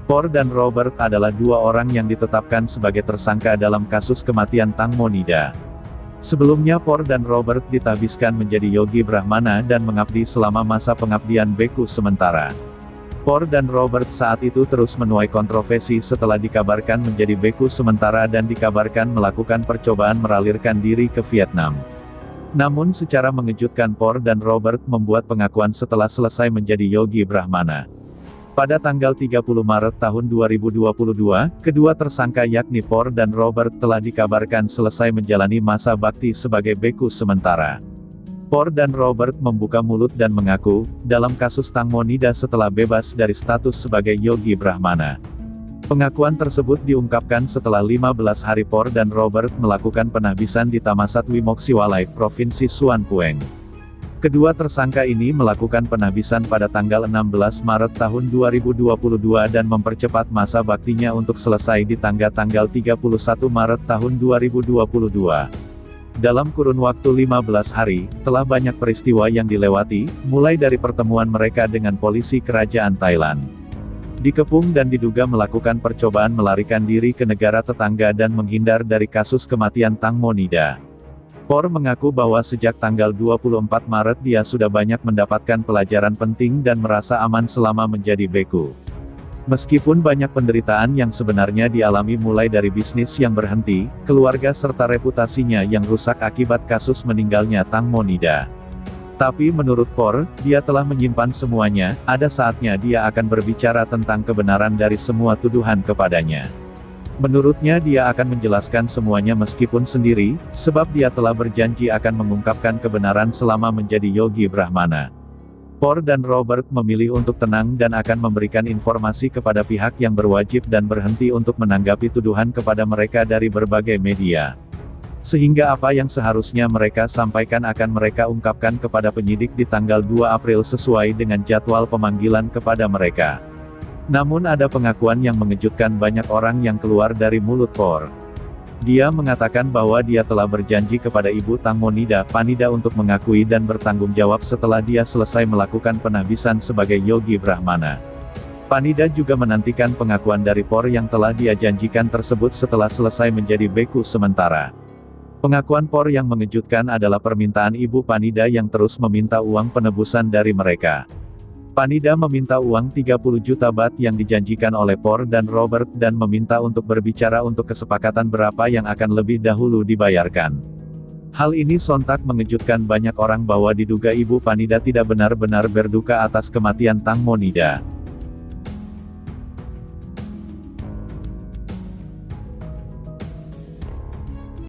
Por dan Robert adalah dua orang yang ditetapkan sebagai tersangka dalam kasus kematian Tang Monida. Sebelumnya Por dan Robert ditahbiskan menjadi Yogi Brahmana dan mengabdi selama masa pengabdian beku sementara. Por dan Robert saat itu terus menuai kontroversi setelah dikabarkan menjadi beku sementara dan dikabarkan melakukan percobaan meralirkan diri ke Vietnam. Namun secara mengejutkan Por dan Robert membuat pengakuan setelah selesai menjadi Yogi Brahmana. Pada tanggal 30 Maret tahun 2022, kedua tersangka yakni Por dan Robert telah dikabarkan selesai menjalani masa bakti sebagai beku sementara. Por dan Robert membuka mulut dan mengaku, dalam kasus Tang Monida setelah bebas dari status sebagai Yogi Brahmana. Pengakuan tersebut diungkapkan setelah 15 hari Por dan Robert melakukan penahbisan di Thammasat Wimokshiwalai, Provinsi Suan Phueng. Kedua tersangka ini melakukan penahbisan pada tanggal 16 Maret tahun 2022 dan mempercepat masa baktinya untuk selesai di tanggal 31 Maret tahun 2022. Dalam kurun waktu 15 hari, telah banyak peristiwa yang dilewati, mulai dari pertemuan mereka dengan polisi kerajaan Thailand. Dikepung dan diduga melakukan percobaan melarikan diri ke negara tetangga dan menghindar dari kasus kematian Tang Monida. Por mengaku bahwa sejak tanggal 24 Maret dia sudah banyak mendapatkan pelajaran penting dan merasa aman selama menjadi beku. Meskipun banyak penderitaan yang sebenarnya dialami mulai dari bisnis yang berhenti, keluarga serta reputasinya yang rusak akibat kasus meninggalnya Tang Monida. Tapi menurut Por, dia telah menyimpan semuanya, ada saatnya dia akan berbicara tentang kebenaran dari semua tuduhan kepadanya. Menurutnya dia akan menjelaskan semuanya meskipun sendiri, sebab dia telah berjanji akan mengungkapkan kebenaran selama menjadi Yogi Brahmana. Por dan Robert memilih untuk tenang dan akan memberikan informasi kepada pihak yang berwajib dan berhenti untuk menanggapi tuduhan kepada mereka dari berbagai media. Sehingga apa yang seharusnya mereka sampaikan akan mereka ungkapkan kepada penyidik di tanggal 2 April sesuai dengan jadwal pemanggilan kepada mereka. Namun ada pengakuan yang mengejutkan banyak orang yang keluar dari mulut Por. Dia mengatakan bahwa dia telah berjanji kepada Ibu Tang Monida, Panida untuk mengakui dan bertanggung jawab setelah dia selesai melakukan penahbisan sebagai Yogi Brahmana. Panida juga menantikan pengakuan dari Por yang telah dia janjikan tersebut setelah selesai menjadi beku sementara. Pengakuan Por yang mengejutkan adalah permintaan Ibu Panida yang terus meminta uang penebusan dari mereka. Panida meminta uang 30 juta baht yang dijanjikan oleh Por dan Robert dan meminta untuk berbicara untuk kesepakatan berapa yang akan lebih dahulu dibayarkan. Hal ini sontak mengejutkan banyak orang bahwa diduga Ibu Panida tidak benar-benar berduka atas kematian Tang Monida.